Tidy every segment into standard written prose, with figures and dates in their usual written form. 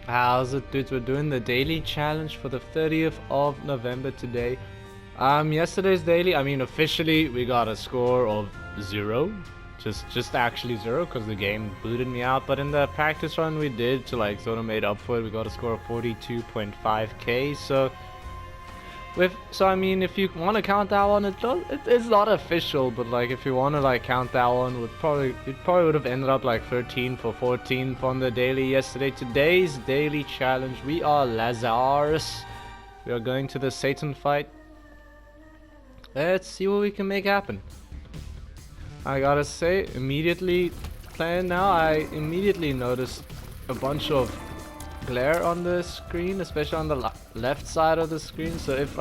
How's it, dudes? We're doing the daily challenge for the 30th of November today. Yesterday's daily, officially we got a score of 0. Just actually 0 because the game booted me out. But in the practice run we did to like sort of made up for it, we got a score of 42.5k. If you want to count that one, it's not official, but like if you want to like count that one, it probably would have ended up like 13 for 14 on the daily yesterday. Today's daily challenge, we are Lazarus. We are going to the Satan fight. Let's see what we can make happen. I gotta say, immediately playing now, I immediately noticed a bunch of glare on the screen, especially on the left side of the screen. So if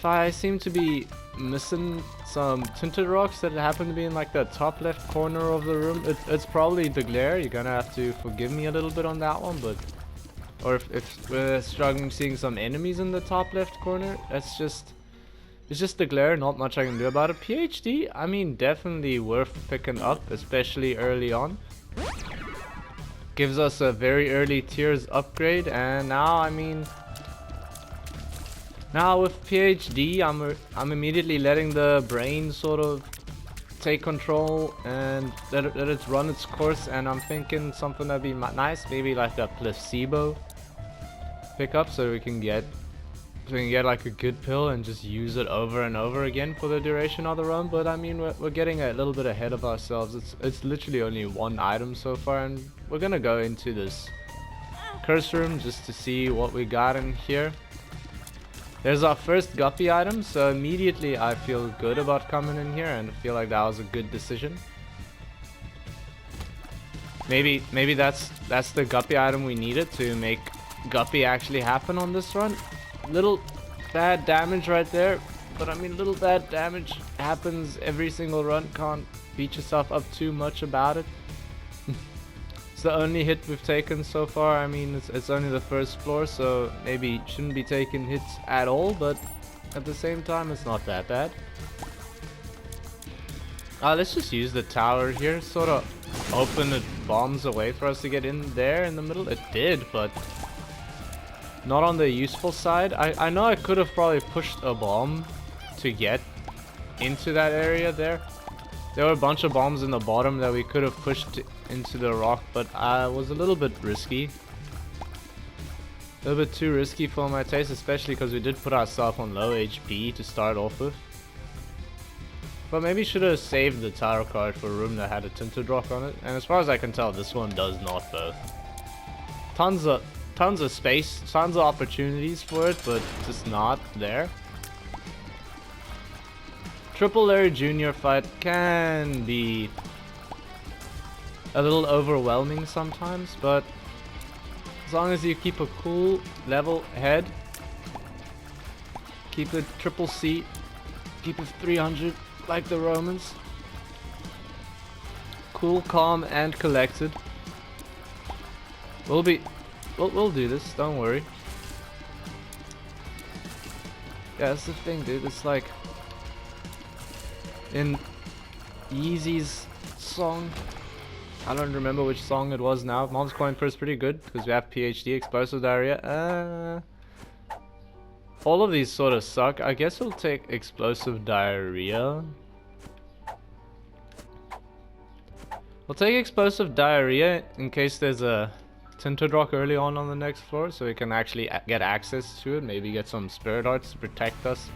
I seem to be missing some tinted rocks that happen to be in like the top left corner of the room, it's probably the glare. You're gonna have to forgive me a little bit on that one, but or if we're struggling seeing some enemies in the top left corner, it's just the glare. Not much I can do about it. PhD, definitely worth picking up, especially early on. Gives us a very early tiers upgrade, and now now with PhD I'm immediately letting the brain sort of take control and let it run its course, and I'm thinking something that'd be nice, maybe like a placebo pickup, so we can get like a good pill and just use it over and over again for the duration of the run. But we're getting a little bit ahead of ourselves. It's literally only one item so far, and we're gonna go into this curse room just to see what we got in here. There's our first guppy item, so immediately I feel good about coming in here and feel like that was a good decision. Maybe that's the guppy item we needed to make guppy actually happen on this run. Little bad damage right there, but little bad damage happens every single run. Can't beat yourself up too much about it. It's the only hit we've taken so far. It's only the first floor, so maybe shouldn't be taking hits at all, but at the same time it's not that bad. Let's just use the tower here, sort of open the bombs away for us to get in there in the middle. It did, but not on the useful side. I know I could have probably pushed a bomb to get into that area there. There were a bunch of bombs in the bottom that we could have pushed into the rock, but I was a little bit risky. A little bit too risky for my taste, especially because we did put ourselves on low HP to start off with. But maybe should have saved the tarot card for a room that had a tinted rock on it. And as far as I can tell, this one does not both. Tons of space, tons of opportunities for it, but just not there. Triple Larry Jr. fight can be a little overwhelming sometimes, but as long as you keep a cool, level head, keep it triple C, keep it 300 like the Romans. Cool, calm, and collected. We'll do this, don't worry. Yeah, that's the thing, dude. It's like in Yeezy's song, I don't remember which song it was now. Mom's Coin Purse pretty good because we have PhD, Explosive Diarrhea. All of these sort of suck. I guess we'll take Explosive Diarrhea. We'll take Explosive Diarrhea in case there's a tinted rock early on the next floor, so we can actually get access to it. Maybe get some spirit hearts to protect us.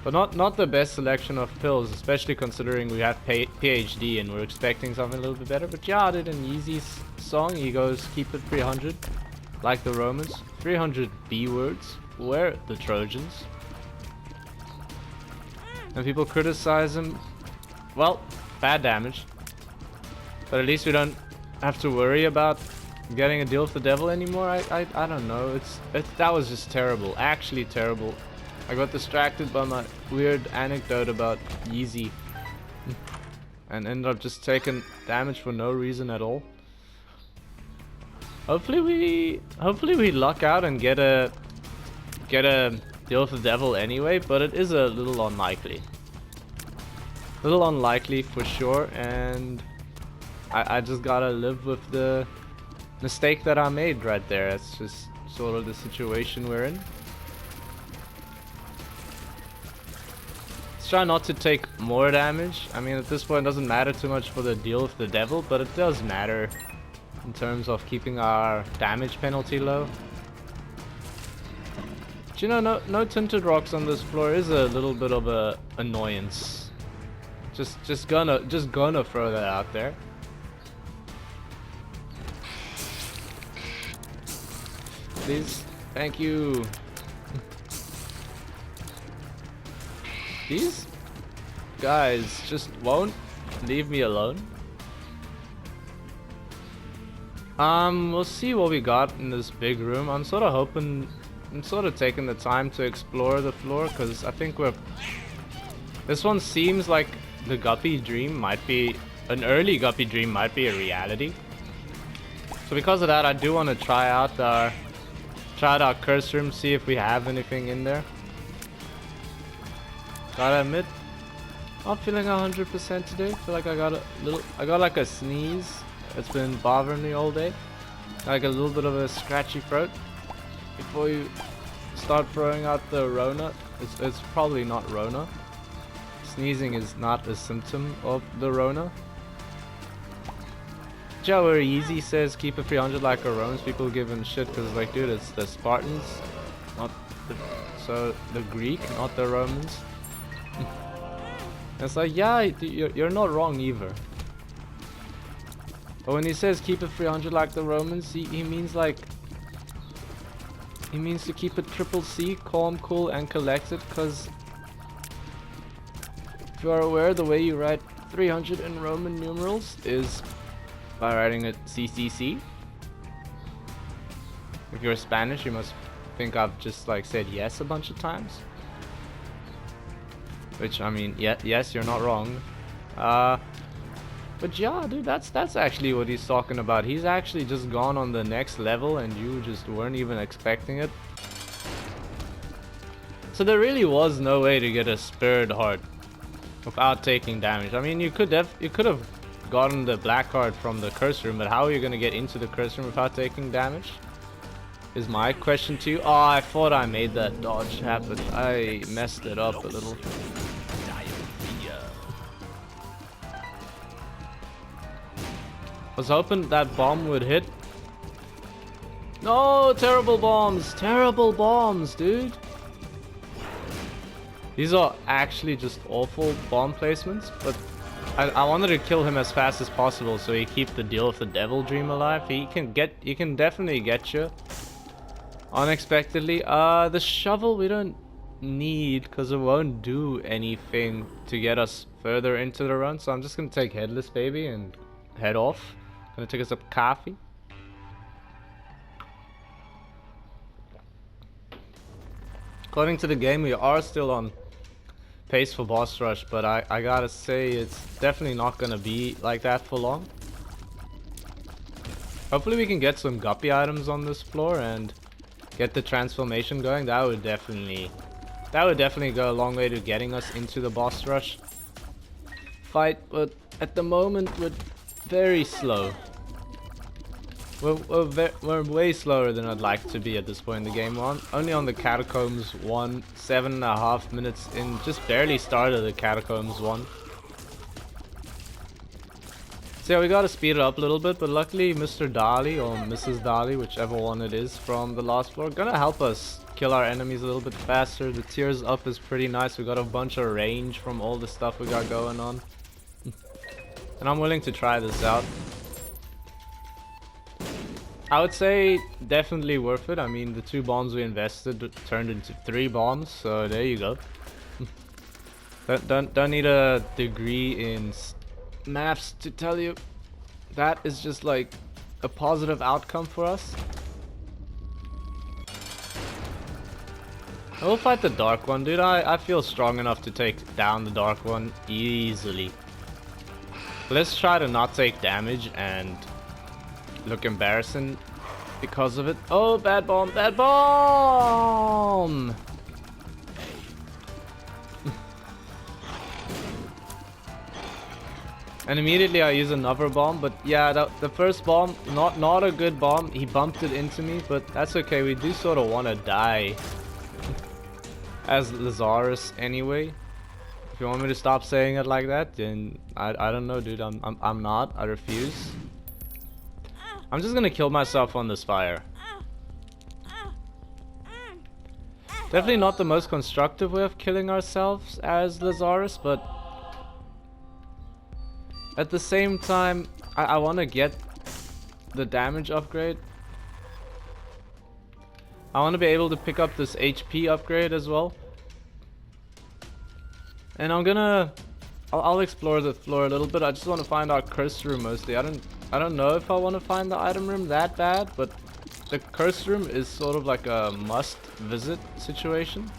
But not the best selection of pills, especially considering we have PhD and we're expecting something a little bit better. But yeah, I did in Yeezy's song. He goes, keep it 300, like the Romans. 300 B words. We're the Trojans. And people criticize him. Well, bad damage. But at least we don't have to worry about getting a deal with the devil anymore. I don't know. That was just terrible. Actually terrible. I got distracted by my weird anecdote about Yeezy and ended up just taking damage for no reason at all. Hopefully we luck out and get a deal with the devil anyway, but it is a little unlikely. A little unlikely for sure, and I just gotta live with the mistake that I made right there. That's just sort of the situation we're in. Let's try not to take more damage. I mean, at this point it doesn't matter too much for the deal with the devil, but it does matter in terms of keeping our damage penalty low. But you know, no tinted rocks on this floor is a little bit of a annoyance. Just gonna throw that out there. Please, thank you. These guys just won't leave me alone. We'll see what we got in this big room. I'm sort of taking the time to explore the floor because I think this one seems like the Guppy dream might be an early Guppy dream might be a reality. So because of that, I do want to try out our curse room, see if we have anything in there. Gotta admit, not feeling 100% today. Feel like I got like a sneeze. It's been bothering me all day. Like a little bit of a scratchy throat. Before you start throwing out the Rona, it's probably not Rona. Sneezing is not a symptom of the Rona. Joe Easy says keep it 300 like a Romans. People give him shit because like, dude, it's the Spartans, not the Greek, not the Romans. It's like, yeah, you're not wrong either. But when he says keep it 300 like the Romans, he means like, he means to keep it triple C, calm, cool, and collected. Because if you are aware, the way you write 300 in Roman numerals is by writing it CCC. If you're Spanish, you must think I've just like said yes a bunch of times. Which, I mean, yes, you're not wrong. But yeah, dude, that's actually what he's talking about. He's actually just gone on the next level and you just weren't even expecting it. So there really was no way to get a Spirit Heart without taking damage. I mean, you could have gotten the black card from the curse room, but how are you going to get into the curse room without taking damage? Is my question to you. Oh, I thought I made that dodge happen. I messed it up a little. I was hoping that bomb would hit. No, terrible bombs, dude. These are actually just awful bomb placements, but I wanted to kill him as fast as possible so he keep the deal with the devil dream alive. He can definitely get you unexpectedly. The shovel we don't need because it won't do anything to get us further into the run, so I'm just gonna take Headless Baby and head off. Gonna take us up coffee. According to the game, we are still on pace for boss rush, but I gotta say it's definitely not gonna be like that for long. Hopefully we can get some guppy items on this floor and get the transformation going. That would definitely go a long way to getting us into the boss rush fight, but at the moment we're very slow. We're way slower than I'd like to be at this point in the game. We're only on the Catacombs 1, 7.5 minutes in, just barely started the Catacombs 1. So yeah, we gotta speed it up a little bit, but luckily Mr. Dali, or Mrs. Dali, whichever one it is from the last floor, gonna help us kill our enemies a little bit faster. The tears up is pretty nice. We got a bunch of range from all the stuff we got going on. And I'm willing to try this out. I would say definitely worth it. I mean, the 2 bombs we invested turned into 3 bombs, so there you go. Don't need a degree in maths to tell you that is just like a positive outcome for us. We'll fight the dark one, dude. I feel strong enough to take down the dark one easily. Let's try to not take damage and look embarrassing because of it. Oh, bad bomb, bad bomb! And immediately I use another bomb, but yeah, the first bomb, not a good bomb. He bumped it into me, but that's okay. We do sort of want to die as Lazarus anyway. If you want me to stop saying it like that, then I don't know, dude. I'm not. I refuse. I'm just gonna kill myself on this fire. Definitely not the most constructive way of killing ourselves as Lazarus, but at the same time, I want to get the damage upgrade. I want to be able to pick up this HP upgrade as well. And I'll explore the floor a little bit. I just want to find our curse room mostly. I don't know if I want to find the item room that bad, but the curse room is sort of like a must visit situation.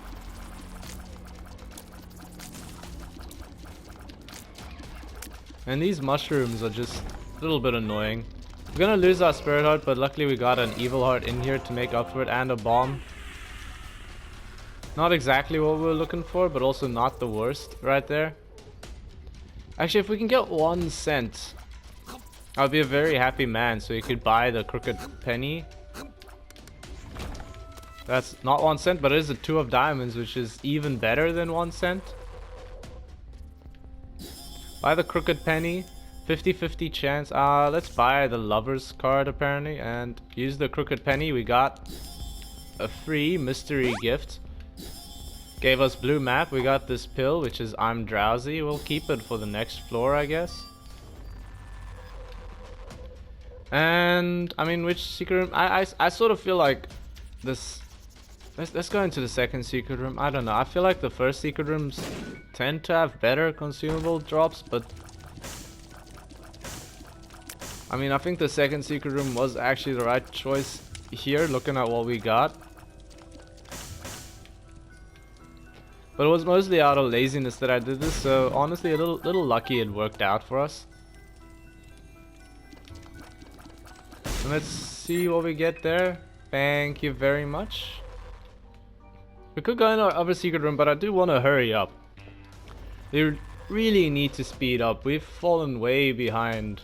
And these mushrooms are just a little bit annoying. We're gonna lose our spirit heart, but luckily we got an evil heart in here to make up for it, and a bomb. Not exactly what we were looking for, but also not the worst right there. Actually, if we can get 1 cent, I'll be a very happy man, so you could buy the crooked penny. That's not 1 cent, but it is a 2 of diamonds, which is even better than 1 cent. Buy the crooked penny, 50-50 chance. Let's buy the lover's card apparently, and use the crooked penny. We got a free mystery gift. Gave us blue map. We got this pill, which is I'm drowsy. We'll keep it for the next floor, I guess. And I mean, which secret room? I sort of feel like this. Let's go into the second secret room. I don't know. I feel like the first secret rooms tend to have better consumable drops, but I mean, I think the second secret room was actually the right choice here, looking at what we got. But it was mostly out of laziness that I did this, so honestly, a little lucky it worked out for us. And let's see what we get there. Thank you very much. We could go in our other secret room, but I do want to hurry up. We really need to speed up. We've fallen way behind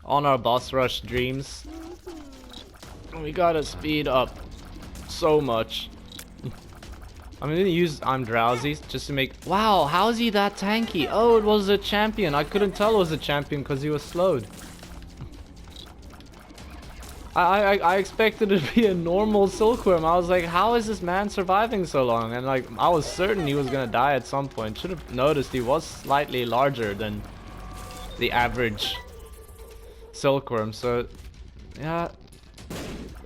on our boss rush dreams. We gotta speed up so much. I'm gonna use I'm drowsy just to make... Wow, how is he that tanky? Oh, it was a champion. I couldn't tell it was a champion because he was slowed. I expected it to be a normal silkworm. I was like, how is this man surviving so long? And like, I was certain he was gonna die at some point. Should have noticed he was slightly larger than the average silkworm. So, yeah.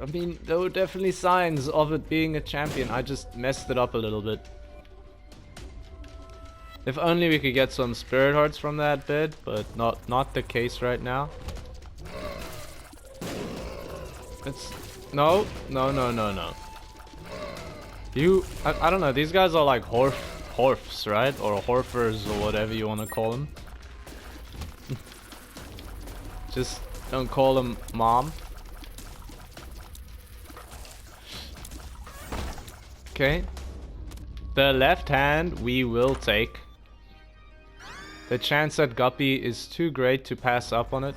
I mean, there were definitely signs of it being a champion. I just messed it up a little bit. If only we could get some spirit hearts from that bed, but not the case right now. It's no. I don't know. These guys are like horfs, right? Or horfers, or whatever you want to call them. Just don't call them mom. Okay. The left hand we will take. The chance at Guppy is too great to pass up on it.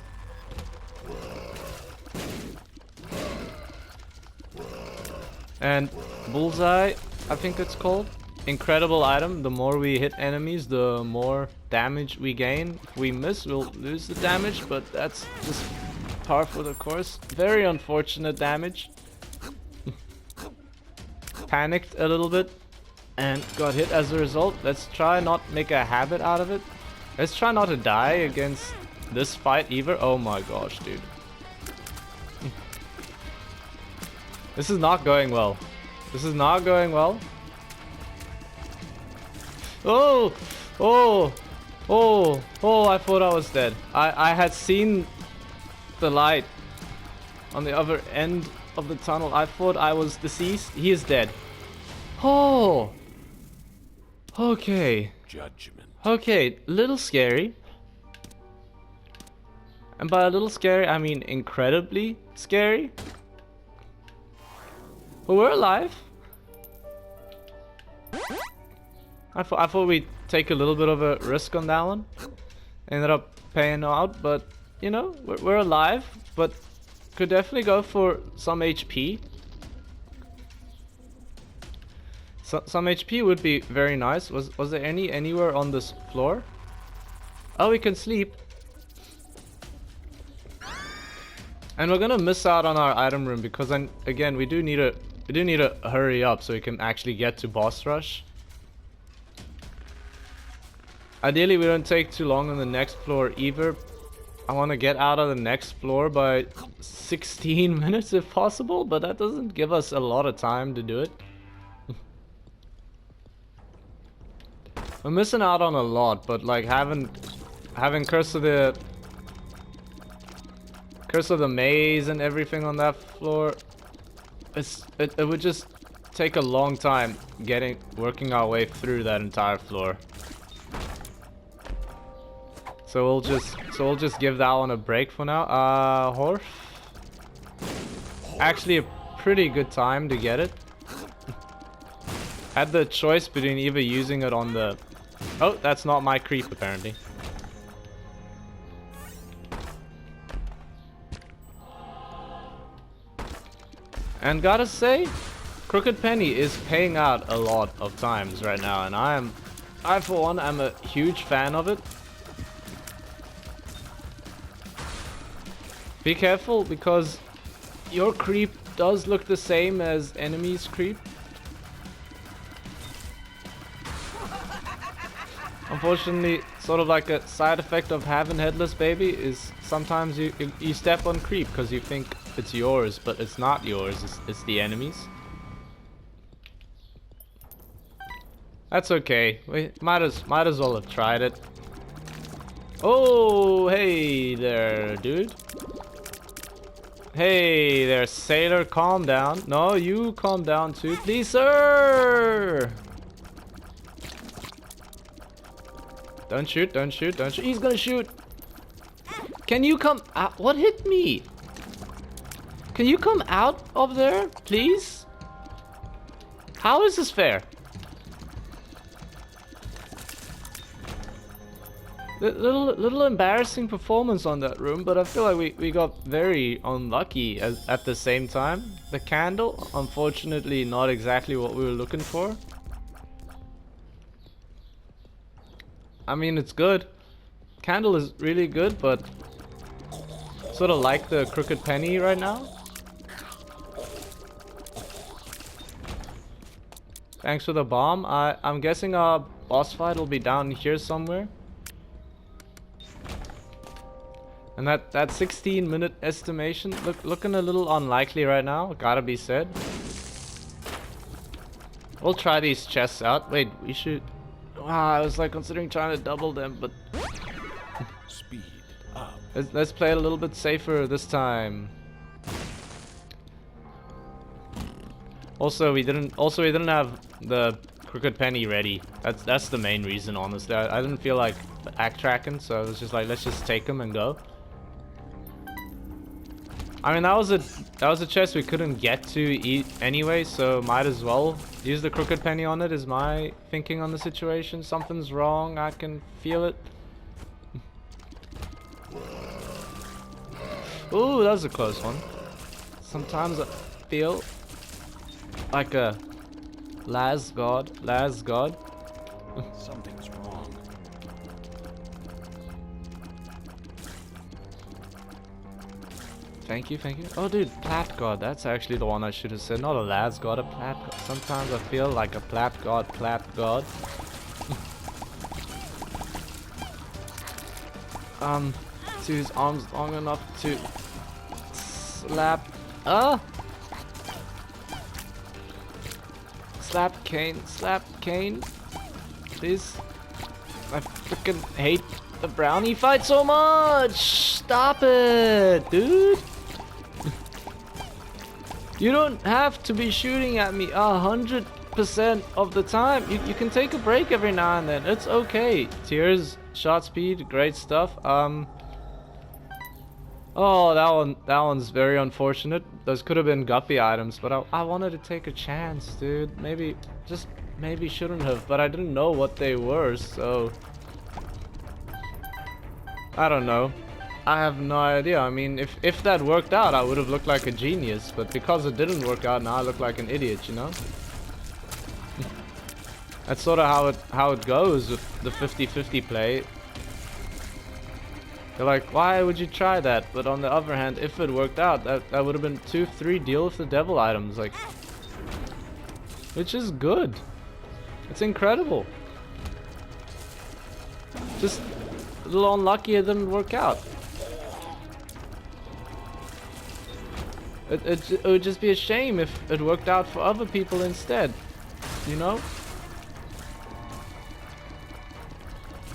And bullseye, I think it's called. Incredible item. The more we hit enemies, the more damage we gain. If we miss, we'll lose the damage, but that's just par for the course. Very unfortunate damage. Panicked a little bit and got hit as a result. Let's try not make a habit out of it. Let's try not to die against this fight either. Oh my gosh, dude. This is not going well. This is not going well. Oh! Oh! Oh! Oh, I thought I was dead. I had seen the light on the other end of the tunnel. I thought I was deceased. He is dead. Oh! Okay. Judgment. Okay, little scary. And by a little scary, I mean incredibly scary. But we're alive. I thought we'd take a little bit of a risk on that one. Ended up paying out, but you know, we're alive, but could definitely go for some HP. Some HP would be very nice. Was there anywhere on this floor? Oh, we can sleep. And we're gonna miss out on our item room because then again we do need to hurry up so we can actually get to boss rush. Ideally we don't take too long on the next floor either. I want to get out of the next floor by 16 minutes if possible, but that doesn't give us a lot of time to do it. We're missing out on a lot, but like having Curse of the Maze and everything on that floor, it would just take a long time working our way through that entire floor. So we'll just give that one a break for now. Horf. Actually a pretty good time to get it. Had the choice between either using it on the... Oh, that's not my creep apparently. And gotta say, Crooked Penny is paying out a lot of times right now, and I for one am a huge fan of it. Be careful because your creep does look the same as enemies' creep. Unfortunately, sort of like a side effect of having Headless Baby is sometimes you step on creep because you think it's yours, but it's not yours, it's the enemy's. That's okay. We might as well have tried it. Oh, hey there, dude. Hey there, sailor, calm down. No, you calm down too, please, sir. Don't shoot, don't shoot, don't shoot. He's gonna shoot. Can you come out? What hit me? Can you come out of there, please? How is this fair? Little embarrassing performance on that room, but I feel like we got very unlucky at the same time. The candle, unfortunately, not exactly what we were looking for. I mean, it's good. Candle is really good, but sort of like the Crooked Penny right now. Thanks for the bomb. I'm guessing our boss fight will be down here somewhere. And that 16-minute estimation looking a little unlikely right now, gotta be said. We'll try these chests out. Wait, we should... I was like considering trying to double them, but... Speed up. Let's play it a little bit safer this time. Also, we didn't have the Crooked Penny ready. That's the main reason, honestly. I didn't feel like act tracking, so I was just like, let's just take them and go. I mean, that was a chest we couldn't get to anyway, so might as well use the Crooked Penny on it, is my thinking on the situation. Something's wrong, I can feel it. Ooh, that was a close one. Sometimes I feel like a last god. Something's wrong. Thank you. Oh, dude, Plat God. That's actually the one I should have said. Not a Las God, a Plat God. Sometimes I feel like a Plat God. To his arms long enough to slap. Slap Kane. Please. I freaking hate the brownie fight so much. Stop it, dude. You don't have to be shooting at me 100% of the time. You can take a break every now and then. It's okay. Tears, shot speed, great stuff. Oh, that one's very unfortunate. Those could have been guppy items, but I wanted to take a chance, dude. Maybe shouldn't have, but I didn't know what they were, so... I don't know. I have no idea. I mean, if that worked out, I would have looked like a genius. But because it didn't work out, now I look like an idiot, you know? That's sort of how it goes with the 50-50 play. You're like, why would you try that? But on the other hand, if it worked out, that would have been 2-3 deal with the devil items, like, which is good. It's incredible. Just a little unlucky it didn't work out. It would just be a shame if it worked out for other people instead, you know?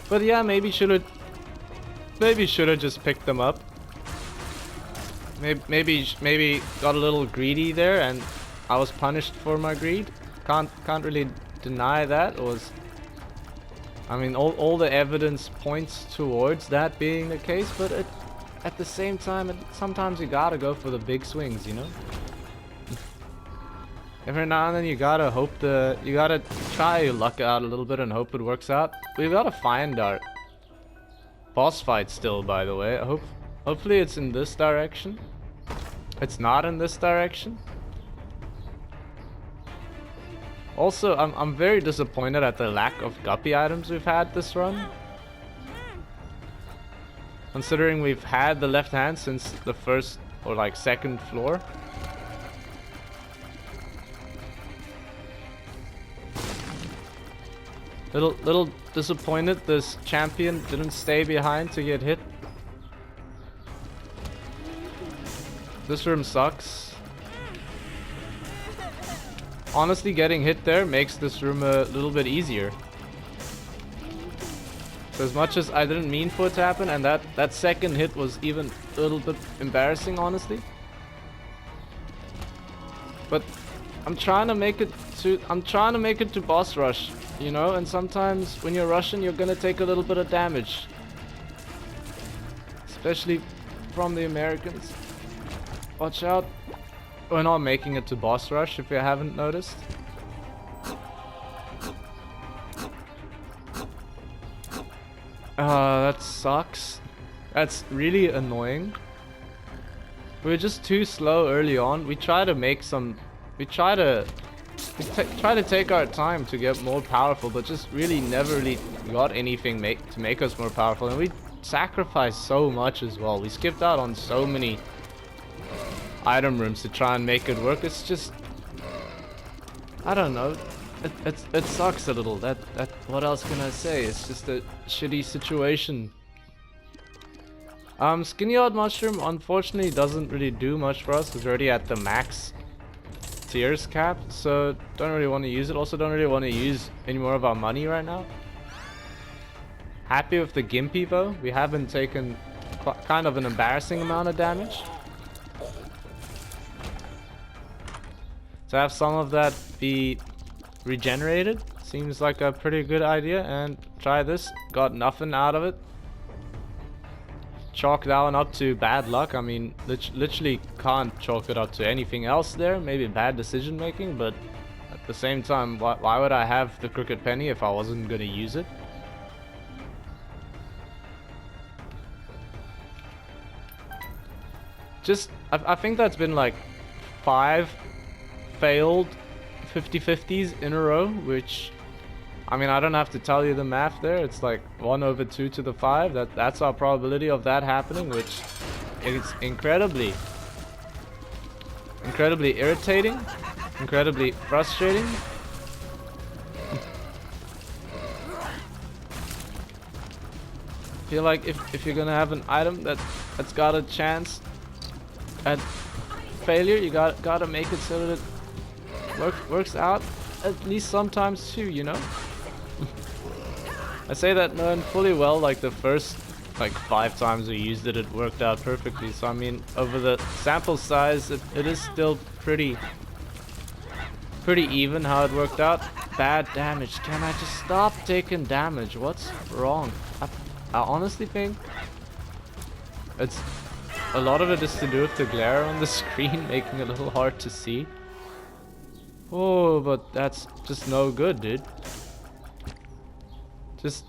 But yeah, maybe should have just picked them up. Maybe got a little greedy there, and I was punished for my greed. Can't really deny that. I mean, all the evidence points towards that being the case, but at the same time, sometimes you gotta go for the big swings, you know? Every now and then you gotta try your luck out a little bit and hope it works out. We've gotta find our boss fight still, by the way. Hopefully it's in this direction. It's not in this direction. Also, I'm very disappointed at the lack of guppy items we've had this run. Considering we've had the left hand since the first or like second floor. Little disappointed this champion didn't stay behind to get hit. This room sucks. Honestly, getting hit there makes this room a little bit easier. So as much as I didn't mean for it to happen, and that second hit was even a little bit embarrassing, honestly. But I'm trying to make it to boss rush, you know, and sometimes when you're rushing, you're gonna take a little bit of damage. Especially from the Americans. Watch out. We're not making it to boss rush, if you haven't noticed. That sucks. That's really annoying. We're just too slow early on. We try to take our time to get more powerful, but just really never really got anything to make us more powerful. And we sacrificed so much as well. We skipped out on so many item rooms to try and make it work. It's just, I don't know. It sucks a little. What else can I say? It's just a shitty situation. Skinny Odd Mushroom unfortunately doesn't really do much for us. It's already at the max tiers cap, so don't really want to use it. Also don't really want to use any more of our money right now. Happy with the Gimpy though. We haven't taken kind of an embarrassing amount of damage. To have some of that be regenerated seems like a pretty good idea, and try this. Got nothing out of it. Chalk that one up to bad luck. I mean, literally can't chalk it up to anything else there. Maybe bad decision making, but at the same time, why would I have the crooked penny if I wasn't gonna use it? Just, I think that's been like 5 failed 50-50s in a row, which, I mean, I don't have to tell you the math there. It's like 1/2 to the 5. That's our probability of that happening, which is incredibly irritating, incredibly frustrating. I feel like if you're gonna have an item that's got a chance at failure, you gotta make it so that it works out at least sometimes too, you know? I say that knowing fully well, like the first like 5 times we used it, it worked out perfectly. So I mean, over the sample size, it is still pretty even how it worked out. Bad damage. Can I just stop taking damage? What's wrong? I honestly think it's a lot of it is to do with the glare on the screen, making it a little hard to see. Oh, but that's just no good, dude. Just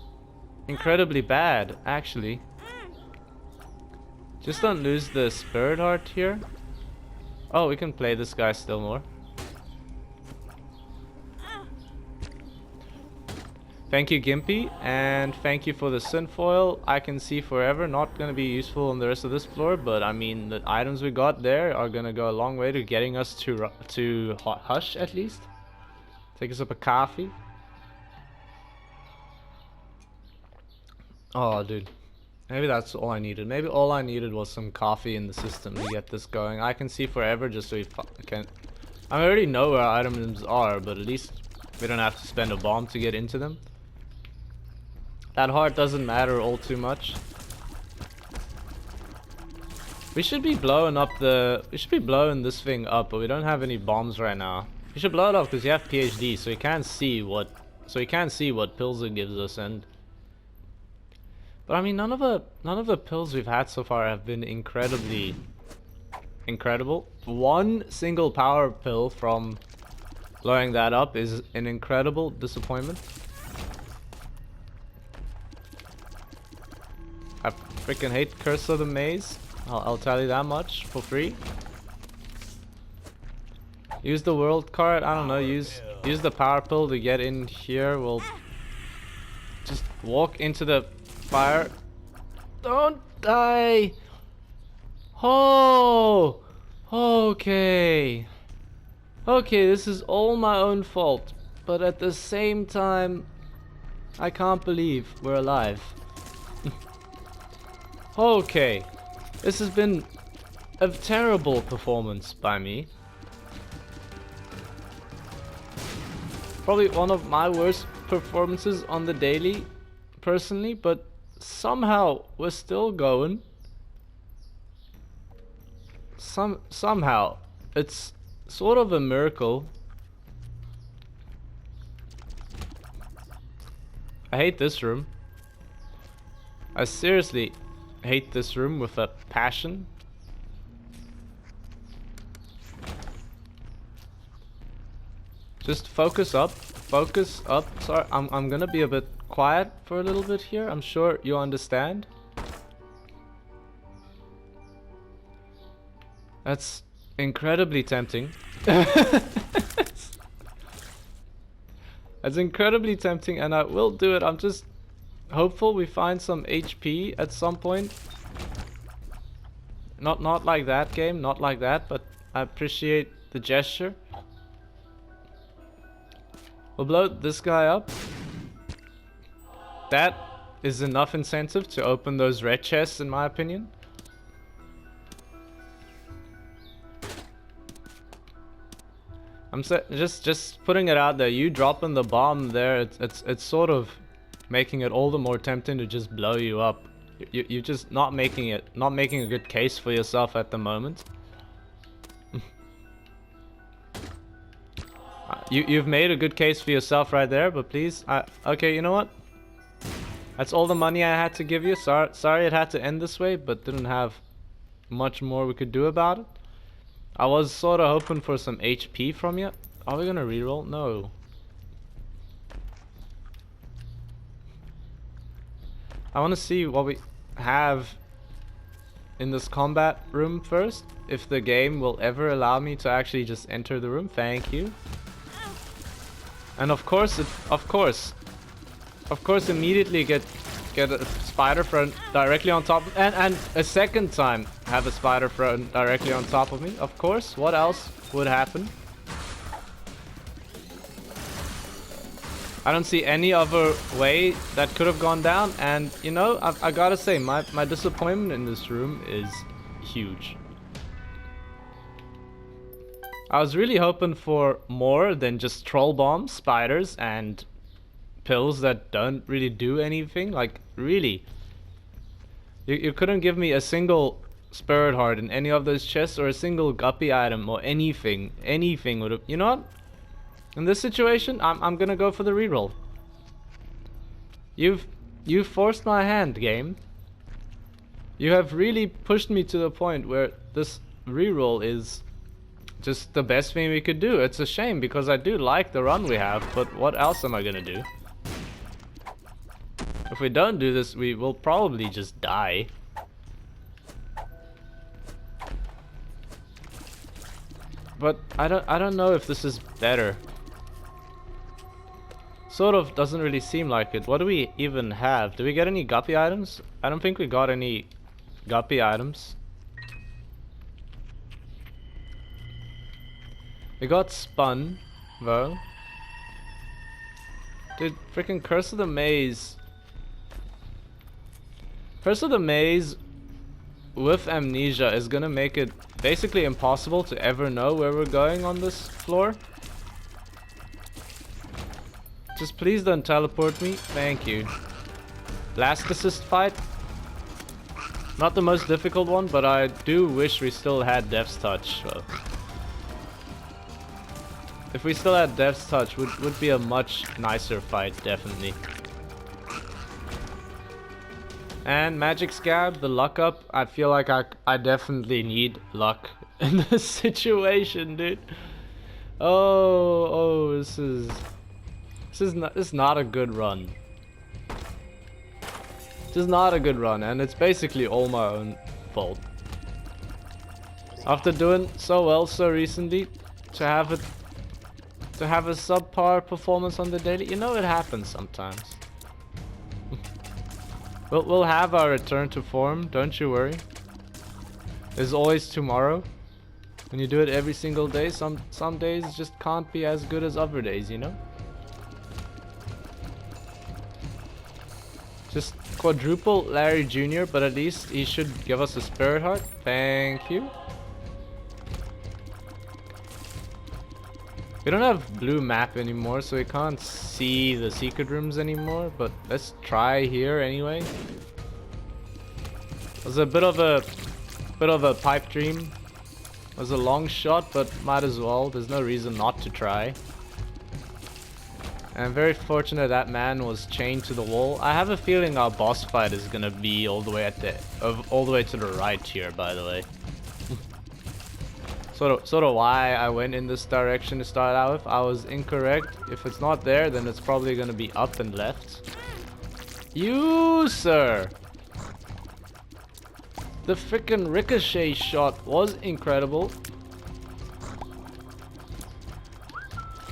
incredibly bad, actually. Just don't lose the spirit heart here. Oh, we can play this guy still more. Thank you, Gimpy, and thank you for the Sinfoil. I can see forever. Not gonna be useful on the rest of this floor, but I mean the items we got there are gonna go a long way to getting us to Hush at least. Take us up a coffee. Oh, dude. Maybe that's all I needed. Maybe all I needed was some coffee in the system to get this going. I can see forever just so we can. I already know where items are, but at least we don't have to spend a bomb to get into them. That heart doesn't matter all too much. We should be blowing up the. We should be blowing this thing up, but we don't have any bombs right now. We should blow it up because you have PhD, so you can't see what. So you can't see what pills it gives us, and. But I mean, none of the pills we've had so far have been incredibly incredible. One single power pill from blowing that up is an incredible disappointment. I freaking hate Curse of the Maze. I'll tell you that much for free. Use the world card. I don't know. Use the power pill to get in here. We'll just walk into the fire. Don't die. Oh, okay. Okay, this is all my own fault, but at the same time, I can't believe we're alive. Okay, this has been a terrible performance by me. Probably one of my worst performances on the daily, personally, but somehow we're still going. Somehow, it's sort of a miracle. I hate this room. I seriously hate this room with a passion. Just focus up. Focus up. Sorry, I'm gonna be a bit quiet for a little bit here. I'm sure you understand. That's incredibly tempting. That's incredibly tempting, and I will do it. I'm just hopeful we find some HP at some point. Not like that game, not like that, but I appreciate the gesture. We'll blow this guy up. That is enough incentive to open those red chests, in my opinion. I'm just putting it out there. You dropping the bomb there, it's sort of making it all the more tempting to just blow you up. You're just not making a good case for yourself at the moment. You've made a good case for yourself right there, but please, okay, you know what? That's all the money I had to give you. Sorry it had to end this way, but didn't have much more we could do about it. I was sort of hoping for some HP from you. Are we gonna reroll? No. I want to see what we have in this combat room first. If the game will ever allow me to actually just enter the room. Thank you. And of course, immediately get a spider thrown directly on top, and a second time have a spider thrown directly on top of me. Of course, what else would happen? I don't see any other way that could have gone down, and you know, I gotta say, my disappointment in this room is huge. I was really hoping for more than just troll bombs, spiders, and pills that don't really do anything. Like, really, you couldn't give me a single spirit heart in any of those chests, or a single guppy item, or anything would have, you know what? In this situation, I'm gonna go for the reroll. You've forced my hand, game. You have really pushed me to the point where this reroll is just the best thing we could do. It's a shame because I do like the run we have, but what else am I gonna do? If we don't do this, we will probably just die. But I don't know if this is better. Sort of doesn't really seem like it. What do we even have? Do we get any guppy items? I don't think we got any guppy items. We got spun, though. Dude, freaking Curse of the Maze. Curse of the Maze with amnesia is gonna make it basically impossible to ever know where we're going on this floor. Just please don't teleport me. Thank you. Last assist fight. Not the most difficult one, but I do wish we still had Death's Touch. So. If we still had Death's Touch, would be a much nicer fight, definitely. And Magic Scab, the luck up. I feel like I definitely need luck in this situation, dude. Oh, this is not a good run. This is not a good run, and it's basically all my own fault. After doing so well so recently, to have a subpar performance on the daily, you know, it happens sometimes. We'll have our return to form, don't you worry. There's always tomorrow. When you do it every single day, some days just can't be as good as other days, you know? Just quadruple Larry Jr., but at least he should give us a Spirit Heart. Thank you. We don't have blue map anymore, so we can't see the secret rooms anymore, but let's try here anyway. It was a bit of a pipe dream. It was a long shot, but might as well. There's no reason not to try. And I'm very fortunate that man was chained to the wall. I have a feeling our boss fight is gonna be all the way to the right here, by the way. Sort of why I went in this direction to start out with. I was incorrect. If it's not there, then it's probably gonna be up and left. You, sir! The freaking ricochet shot was incredible.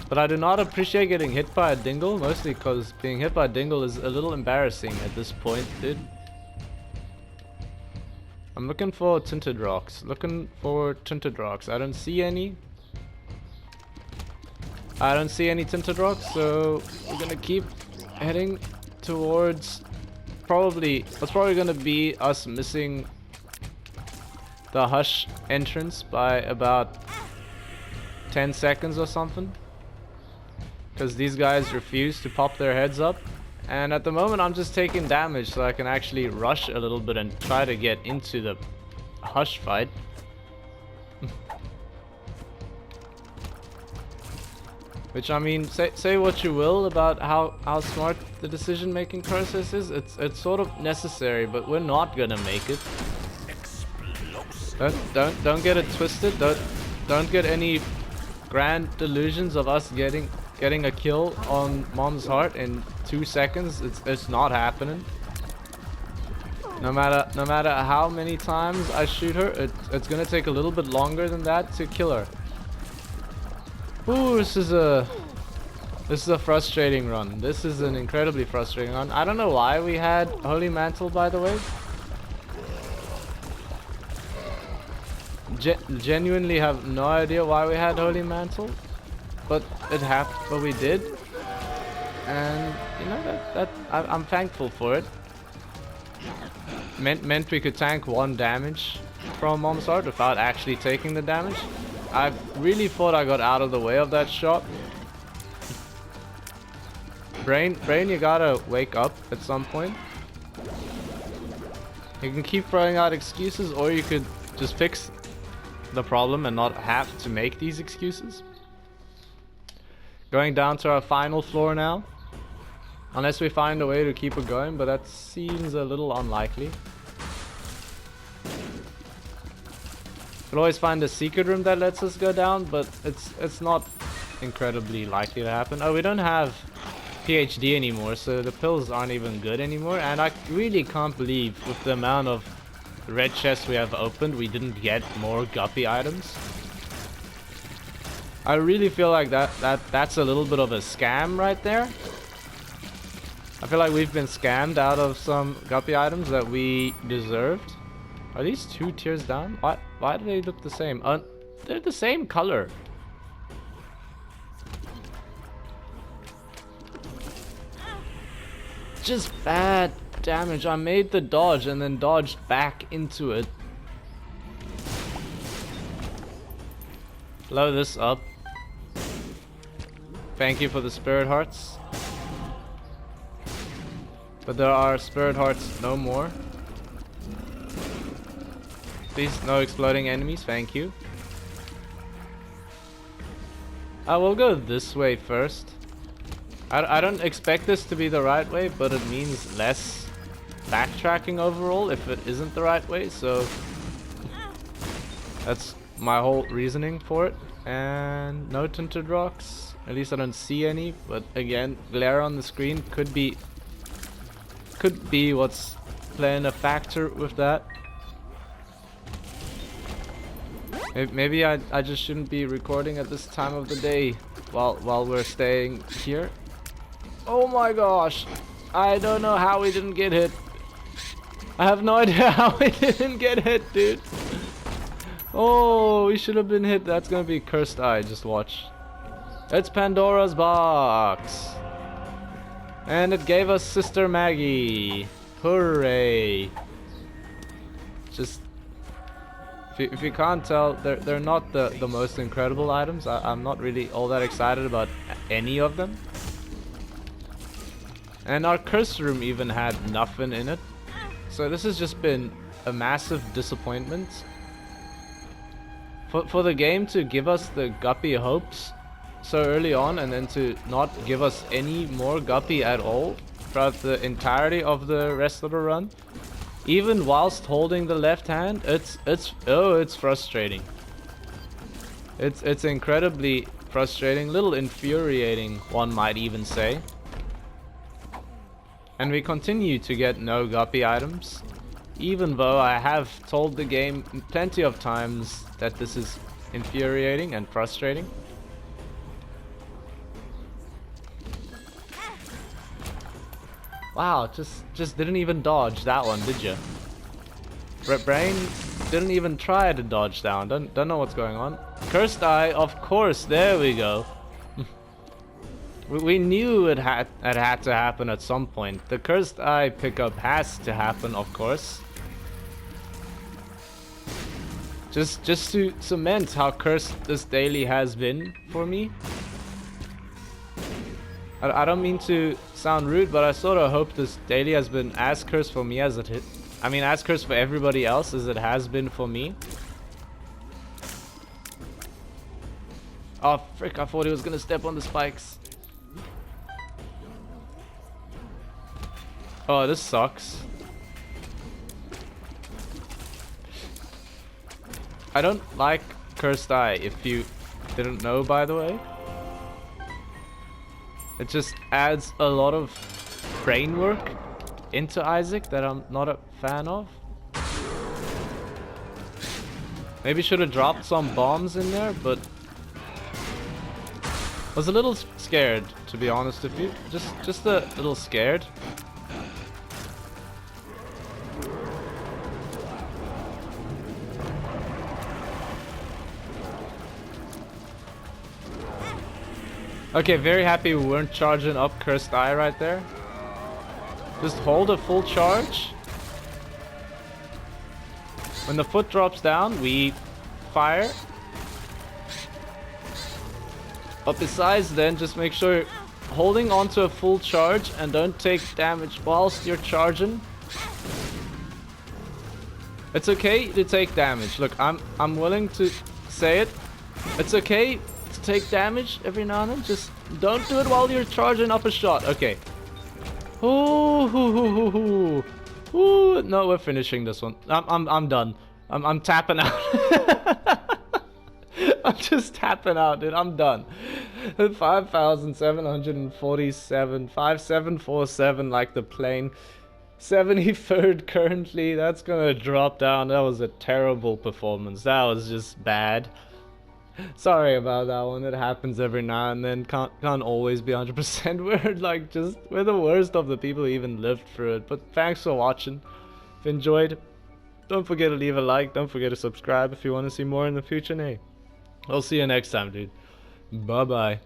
But I do not appreciate getting hit by a dingle, mostly because being hit by a dingle is a little embarrassing at this point, dude. I'm looking for tinted rocks. I don't see any. I don't see any tinted rocks, so we're gonna keep heading towards what's probably gonna be us missing the Hush entrance by about 10 seconds or something. Because these guys refuse to pop their heads up. And at the moment I'm just taking damage so I can actually rush a little bit and try to get into the Hush fight. Which, I mean, say what you will about how smart the decision making process is, it's sort of necessary, but we're not gonna make it. Don't get it twisted. Don't get any grand delusions of us getting a kill on Mom's heart in 2 seconds. It's not happening. No matter how many times I shoot her, it's gonna take a little bit longer than that to kill her. Ooh, this is a frustrating run. This is an incredibly frustrating run. I don't know why we had Holy Mantle, by the way. Genuinely have no idea why we had Holy Mantle, but but we did, and you know I'm thankful for it. Meant we could tank 1 damage from Mom's Heart without actually taking the damage. I really thought I got out of the way of that shot. Brain, you gotta wake up at some point. You can keep throwing out excuses, or you could just fix the problem and not have to make these excuses. Going down to our final floor now. Unless we find a way to keep it going, but that seems a little unlikely. We'll always find a secret room that lets us go down, but it's not incredibly likely to happen. Oh, we don't have PhD anymore, so the pills aren't even good anymore, and I really can't believe with the amount of red chests we have opened, we didn't get more guppy items. I really feel like that's a little bit of a scam right there. I feel like we've been scammed out of some guppy items that we deserved. Are these 2 tiers down? Why do they look the same? They're the same color. Just bad damage. I made the dodge and then dodged back into it. Blow this up. Thank you for the spirit hearts. But there are spirit hearts no more. Please, no exploding enemies, thank you. I will go this way first. I don't expect this to be the right way, but it means less backtracking overall if it isn't the right way, so that's my whole reasoning for it. And no tinted rocks. At least I don't see any, but again, glare on the screen could be what's playing a factor with that. Maybe I just shouldn't be recording at this time of the day while we're staying here. Oh my gosh, I don't know how we didn't get hit. I have no idea how we didn't get hit, dude. Oh, we should have been hit. That's gonna be cursed eye, just watch. It's Pandora's box. And it gave us Sister Maggie. Hooray. Just, if you can't tell, they're not the most incredible items. I'm not really all that excited about any of them. And our curse room even had nothing in it. So this has just been a massive disappointment. For the game to give us the guppy hopes so early on and then to not give us any more guppy at all throughout the entirety of the rest of the run, even whilst holding the left hand, it's frustrating. It's incredibly frustrating, little infuriating, one might even say. And we continue to get no guppy items, even though I have told the game plenty of times that this is infuriating and frustrating. Wow, just didn't even dodge that one, did you? Brain didn't even try to dodge down. Don't know what's going on. Cursed eye, of course. There we go. We knew it had to happen at some point. The cursed eye pickup has to happen, of course. Just to cement how cursed this daily has been for me. I don't mean to sound rude, but I sort of hope this daily has been as cursed for me as as cursed for everybody else as it has been for me. Oh frick, I thought he was gonna step on the spikes. Oh, this sucks. I don't like cursed eye, if you didn't know, by the way. It just adds a lot of brain work into Isaac that I'm not a fan of. Maybe should have dropped some bombs in there, but was a little scared, to be honest with you. Just a little scared. Okay, very happy we weren't charging up Cursed Eye right there. Just hold a full charge. When the foot drops down, we fire. But besides then, just make sure you're holding onto a full charge and don't take damage whilst you're charging. It's okay to take damage. Look, I'm willing to say it. It's okay to take damage every now and then. Just don't do it while you're charging up a shot. Okay. Ooh, no, we're finishing this one. I'm done. I'm tapping out. I'm just tapping out, dude. I'm done. 5,747, 5747 like the plane. 73rd currently. That's gonna drop down. That was a terrible performance. That was just bad. Sorry about that one. It happens every now and then. Can't always be 100%. We're the worst of the people who even lived through it. But thanks for watching. If you enjoyed, don't forget to leave a like. Don't forget to subscribe if you want to see more in the future. And hey, I'll see you next time, dude. Bye bye.